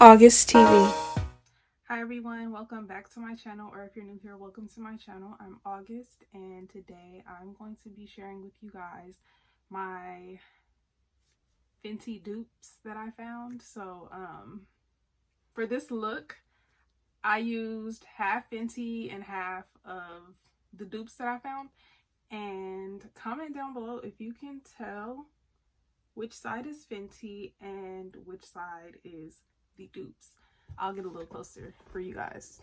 August TV. Hi everyone, welcome back to my channel, or if you're new here, welcome to my channel. I'm August, and today I'm going to be sharing with you guys my Fenty dupes that I found. So for this look, I used half Fenty and half of the dupes that I found. And comment down below if you can tell which side is Fenty and which side is the dupes. I'll get a little closer for you guys.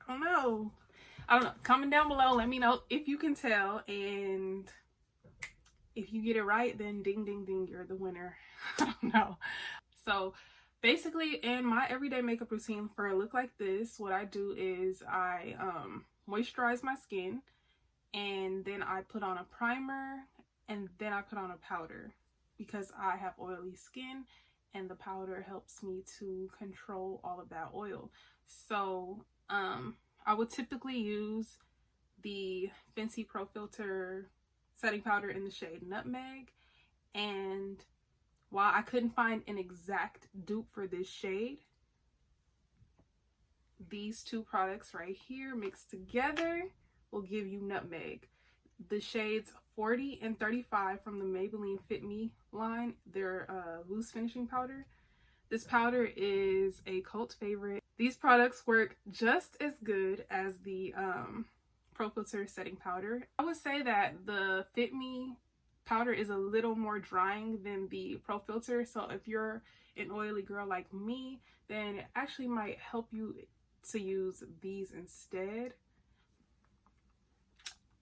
I don't know. Comment down below. Let me know if you can tell. And if you get it right, then ding, ding, ding, you're the winner. I don't know. So basically, in my everyday makeup routine for a look like this, what I do is I moisturize my skin. And then I put on a primer. And then I put on a powder. Because I have oily skin. And the powder helps me to control all of that oil. So I would typically use the Fenty Pro Filter setting powder in the shade Nutmeg. And while I couldn't find an exact dupe for this shade, these two products right here mixed together will give you Nutmeg. The shades 40 and 35 from the Maybelline Fit Me line, they're loose finishing powder. This powder is a cult favorite. These products work just as good as the Pro Filter setting powder. I would say that the Fit Me powder is a little more drying than the Pro Filter. So if you're an oily girl like me, then it actually might help you to use these instead.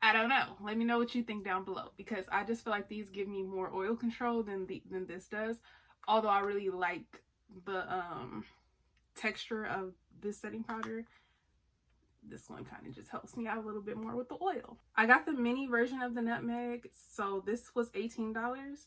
I don't know. Let me know what you think down below, because I just feel like these give me more oil control than this does. Although I really like the texture of this setting powder, this one kind of just helps me out a little bit more with the oil. I got the mini version of the Nutmeg, so this was $18,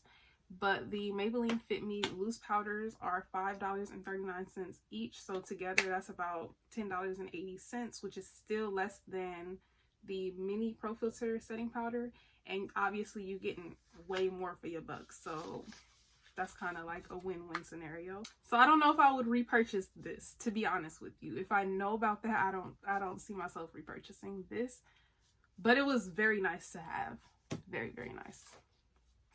but the Maybelline Fit Me loose powders are $5.39 each, so together that's about $10.80, which is still less than the mini Pro Filter setting powder, and obviously you're getting way more for your buck, so that's kind of like a win-win scenario. So I don't know if I would repurchase this, to be honest with you. If I know about that, I don't see myself repurchasing this, but it was very nice to have. Very, very nice.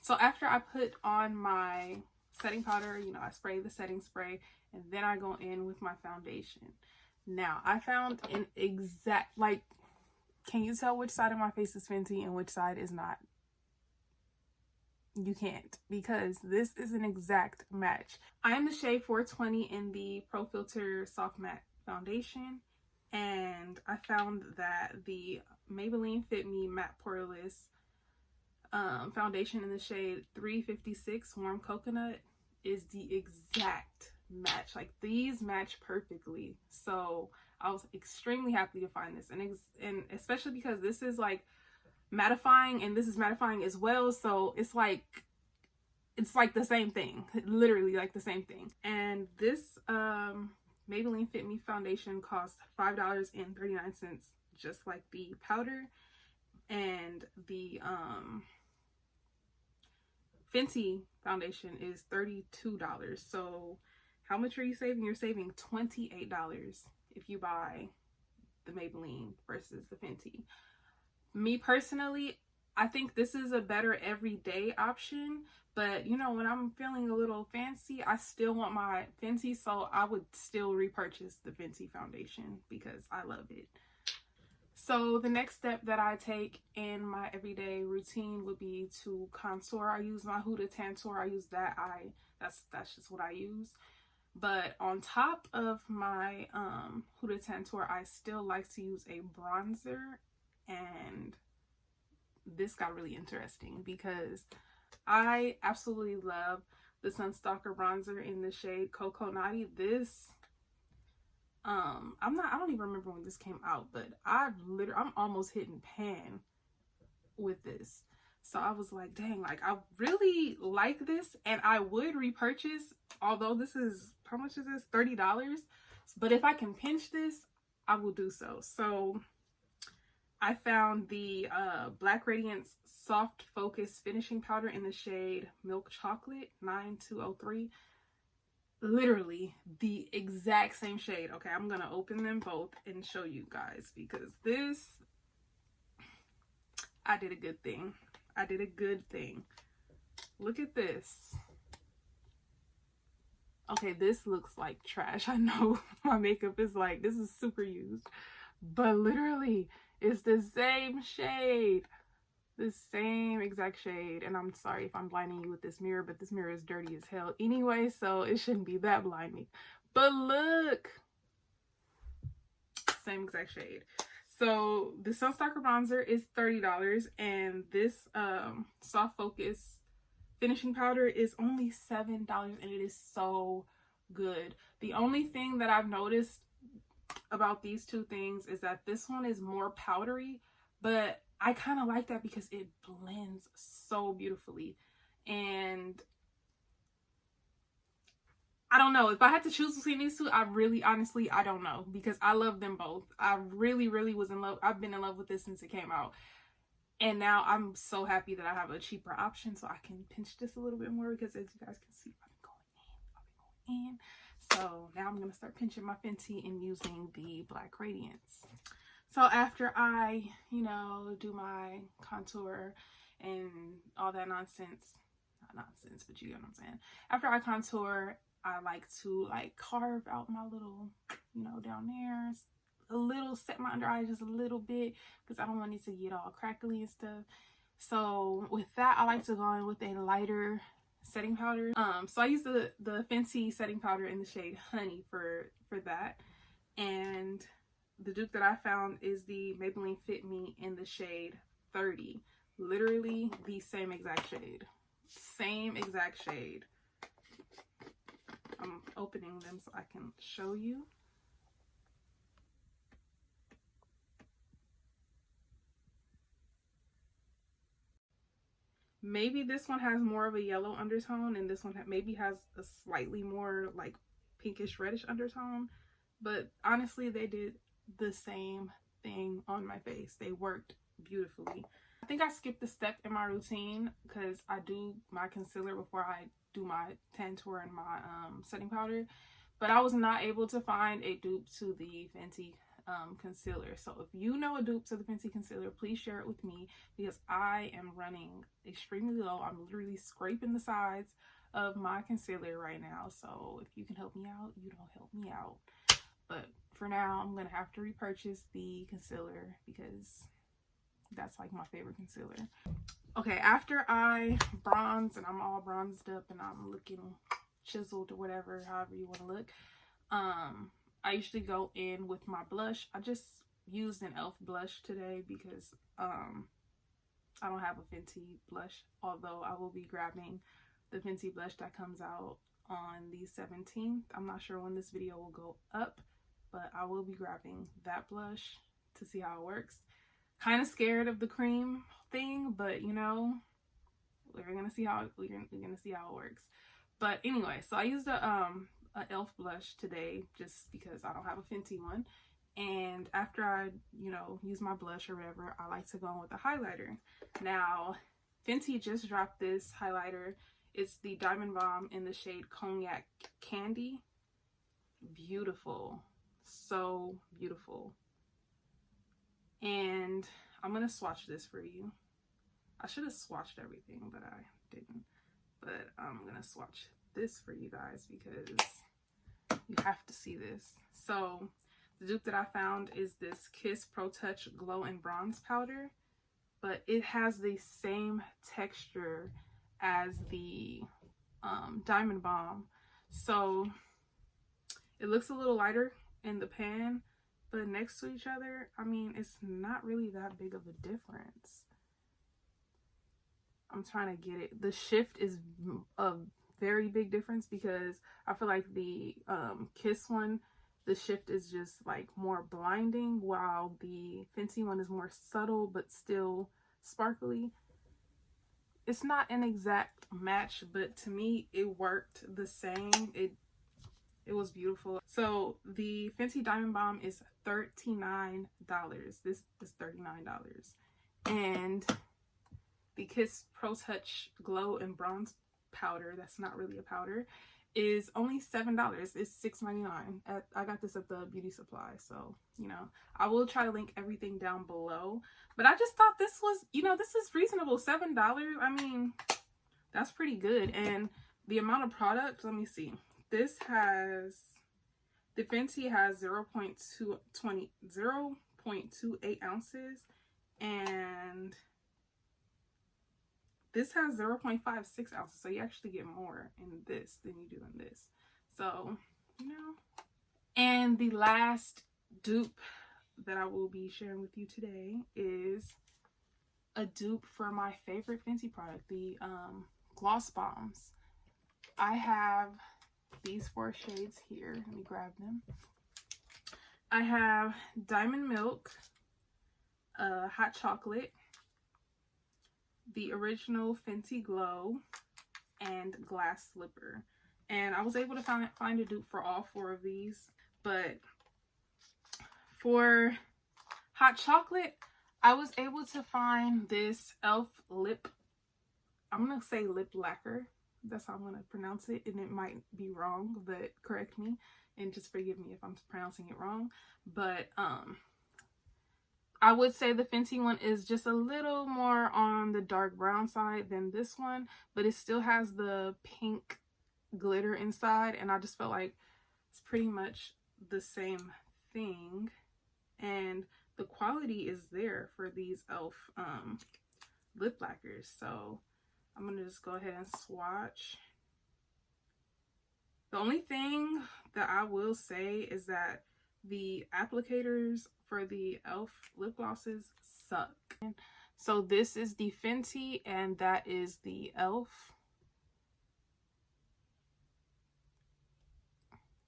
So after I put on my setting powder, you know, I spray the setting spray, and then I go in with my foundation. Now, I found an exact, like, can you tell which side of my face is Fenty and which side is not? You can't, because this is an exact match. I am the shade 420 in the Pro Filter Soft Matte Foundation, and I found that the Maybelline Fit Me Matte Poreless foundation in the shade 356 Warm Coconut is the exact match. Like, these match perfectly. So I was extremely happy to find this, and especially because this is like mattifying and this is mattifying as well, so it's like the same thing, literally like the same thing. And this Maybelline Fit Me foundation cost $5.39, just like the powder, and the Fenty foundation is $32. So how much are you saving? You're saving $28 if you buy the Maybelline versus the Fenty. Me personally, I think this is a better everyday option, but you know, when I'm feeling a little fancy, I still want my Fenty, so I would still repurchase the Fenty foundation because I love it. So the next step that I take in my everyday routine would be to contour. I use my Huda Tantour. I use that. That's just what I use. But on top of my Huda Tantour, I still like to use a bronzer. And this got really interesting because I absolutely love the Sunstalker bronzer in the shade Coco Naughty. This I don't even remember when this came out, but I'm almost hitting pan with this. So I was like, dang, like I really like this, and I would repurchase, although this is, how much is this? $30. But if I can pinch this, I will do so. So I found the Black Radiance Soft Focus Finishing Powder in the shade Milk Chocolate 9203. Literally the exact same shade. Okay, I'm gonna open them both and show you guys, because this, I did a good thing. I did a good thing. Look at this. Okay, this looks like trash. I know my makeup is like, this is super used, but literally it's the same shade. The same exact shade. And I'm sorry if I'm blinding you with this mirror, but this mirror is dirty as hell anyway, so it shouldn't be that blinding. But look, same exact shade. So the Sunstalker bronzer is $30, and this soft focus finishing powder is only $7, and it is so good. The only thing that I've noticed about these two things is that this one is more powdery, but I kind of like that because it blends so beautifully. And I don't know, if I had to choose between these two, I really honestly, I don't know, because I love them both. I really was in love. I've been in love with this since it came out, and now I'm so happy that I have a cheaper option so I can pinch this a little bit more, because as you guys can see, I've been going in. So now I'm gonna start pinching my Fenty and using the Black Radiance. So after I, you know, do my contour and all that nonsense, not nonsense, but you get what I'm saying. After I contour, I like to like carve out my little, you know, down there, a little, set my under eye just a little bit, because I don't want it to get all crackly and stuff. So with that, I like to go in with a lighter setting powder. So I use the Fenty setting powder in the shade Honey for that. And the dupe that I found is the Maybelline Fit Me in the shade 30. Literally the same exact shade. Same exact shade. I'm opening them so I can show you. Maybe this one has more of a yellow undertone, and this one maybe has a slightly more like pinkish reddish undertone. But honestly, they did the same thing on my face. They worked beautifully. I think I skipped a step in my routine because I do my concealer before I do my tan tour and my setting powder, but I was not able to find a dupe to the Fenty concealer. So if you know a dupe to the Fenty concealer, please share it with me, because I am running extremely low. I'm literally scraping the sides of my concealer right now. So if you can help me out, you don't help me out. But for now, I'm gonna have to repurchase the concealer because that's like my favorite concealer. Okay, after I bronze and I'm all bronzed up and I'm looking chiseled or whatever, however you want to look, I usually go in with my blush. I just used an e.l.f. blush today because I don't have a Fenty blush, although I will be grabbing the Fenty blush that comes out on the 17th. I'm not sure when this video will go up, but I will be grabbing that blush to see how it works. Kind of scared of the cream thing, but you know, we're gonna see how it works. But anyway, so I used a e.l.f. blush today just because I don't have a Fenty one. And after I, you know, use my blush or whatever, I like to go in with a highlighter. Now, Fenty just dropped this highlighter. It's the Diamond Bomb in the shade Cognac Candy. Beautiful. So beautiful. And I'm going to swatch this for you. I should have swatched everything, but I didn't. But I'm going to swatch this for you guys because you have to see this. So the dupe that I found is this Kiss Pro Touch Glow and Bronze Powder, but it has the same texture as the Diamond Bomb. So it looks a little lighter in the pan, but next to each other, I mean, it's not really that big of a difference. I'm trying to get it. The shift is a very big difference because I feel like the Kiss one, the shift is just like more blinding, while the Fenty one is more subtle but still sparkly. It's not an exact match, but to me it worked the same. It It was beautiful. So the Fenty Diamond Balm is $39. This is $39. And the Kiss Pro Touch Glow and Bronze Powder, that's not really a powder, is only $7. It's $6.99. I got this at the beauty supply, so you know, I will try to link everything down below. But I just thought this was, you know, this is reasonable. $7. I mean, that's pretty good. And the amount of product, let me see. This has, the Fenty has 0.28 ounces, and this has 0.56 ounces, so you actually get more in this than you do in this. So, you know. And the last dupe that I will be sharing with you today is a dupe for my favorite Fenty product, the gloss bombs. I have these 4 shades here. Let me grab them. I have Diamond Milk, Hot Chocolate, the original Fenty Glow, and Glass Slipper. And I was able to find a dupe for all 4 of these. But for Hot Chocolate, I was able to find this e.l.f. I'm going to say Lip Lacquer. That's how I'm going to pronounce it. And it might be wrong, but correct me. And just forgive me if I'm pronouncing it wrong. But I would say the Fenty one is just a little more on the dark brown side than this one, but it still has the pink glitter inside, and I just felt like it's pretty much the same thing, and the quality is there for these e.l.f. lip lacquers. So I'm gonna just go ahead and swatch. The only thing that I will say is that the applicators for the e.l.f. lip glosses suck. So this is the Fenty and that is the e.l.f.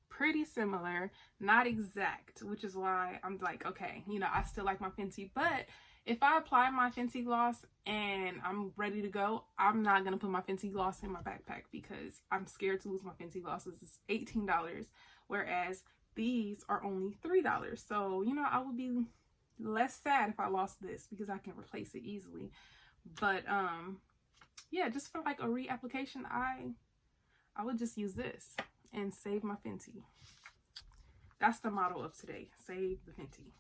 Pretty similar, not exact, which is why I'm like, okay, you know, I still like my Fenty, but if I apply my Fenty gloss and I'm ready to go, I'm not gonna put my Fenty gloss in my backpack because I'm scared to lose my Fenty glosses. It's $18, whereas these are only $3. So, you know, I would be less sad if I lost this because I can replace it easily. But yeah, just for like a reapplication, I would just use this and save my Fenty. That's the motto of today, save the Fenty.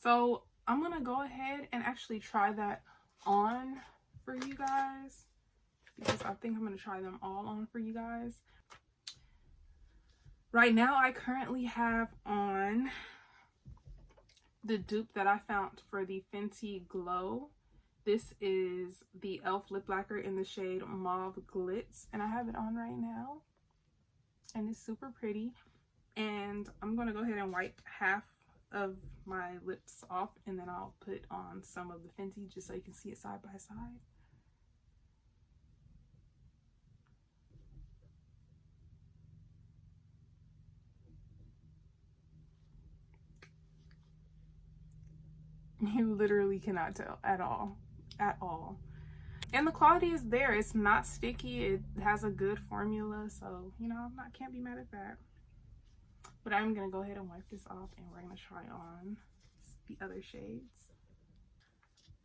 So I'm gonna go ahead and actually try that on for you guys because I think I'm gonna try them all on for you guys. Right now, I currently have on the dupe that I found for the Fenty Glow. This is the e.l.f. Lip Lacquer in the shade Mauve Glitz, and I have it on right now, and it's super pretty. And I'm going to go ahead and wipe half of my lips off, and then I'll put on some of the Fenty just so you can see it side by side. You literally cannot tell at all. And the quality is there. It's not sticky. It has a good formula, so you know, can't be mad at that. But I'm gonna go ahead and wipe this off, and we're gonna try on the other shades.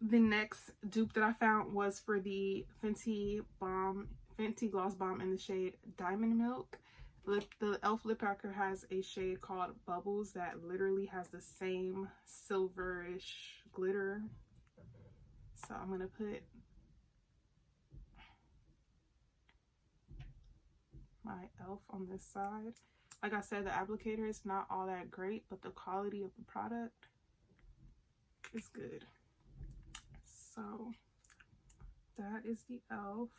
The next dupe that I found was for the Fenty Gloss Bomb in the shade Diamond Milk. The e.l.f. Lip Lacquer has a shade called Bubbles that literally has the same silverish glitter. So I'm gonna put my e.l.f. on this side. Like I said, the applicator is not all that great, but the quality of the product is good. So that is the e.l.f.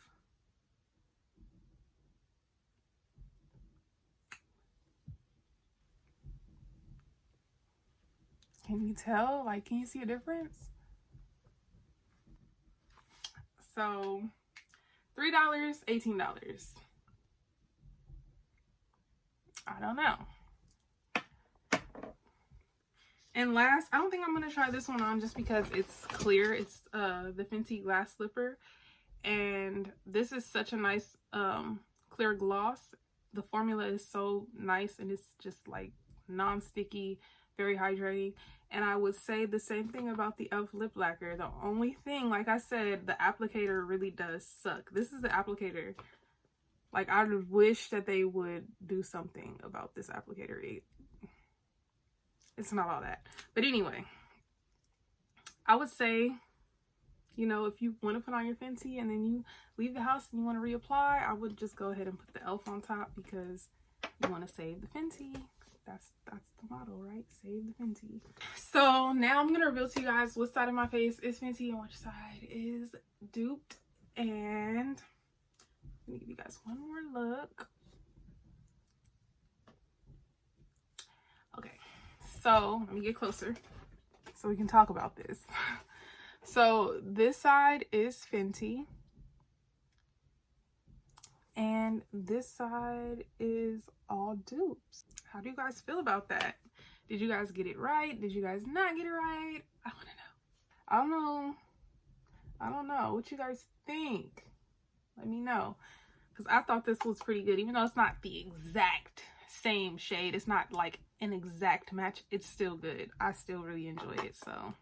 Can you tell? Like, can you see a difference? So $3, $18. I don't know. And last, I don't think I'm going to try this one on just because it's clear. It's the Fenty Glass Slipper. And this is such a nice clear gloss. the formula is so nice, and it's just like non-sticky, very hydrating. And I would say the same thing about the e.l.f. lip lacquer. The only thing, like I said, the applicator really does suck. This is the applicator. Like, I wish that they would do something about this applicator. It's not all that. But anyway, I would say, you know, if you want to put on your Fenty and then you leave the house and you want to reapply, I would just go ahead and put the e.l.f. on top, because you want to save the Fenty. That's the motto, right? Save the Fenty. So now I'm gonna reveal to you guys what side of my face is Fenty and which side is duped. And let me give you guys one more look. Okay, so let me get closer so we can talk about this. So this side is Fenty, and this side is all dupes. How do you guys feel about that? Did you guys get it right? Did you guys not get it right? I want to know. I don't know what you guys think. Let me know, because I thought this was pretty good. Even though it's not the exact same shade, it's not like an exact match, it's still good. I still really enjoyed it. So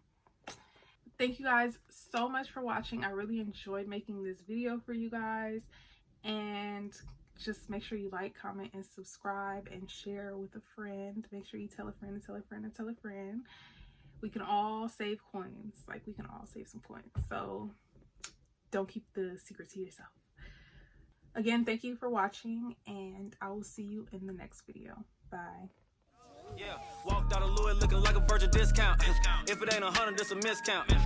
thank you guys so much for watching. I really enjoyed making this video for you guys. And just make sure you like, comment, and subscribe, and share with a friend. Make sure you tell a friend and tell a friend and tell a friend. We can all save coins. Like, we can all save some coins. So don't keep the secret to yourself. Again, thank you for watching, and I will see you in the next video. Bye. Yeah, walked out of Louis looking like a virgin discount. If it ain't 100, it's a miscount.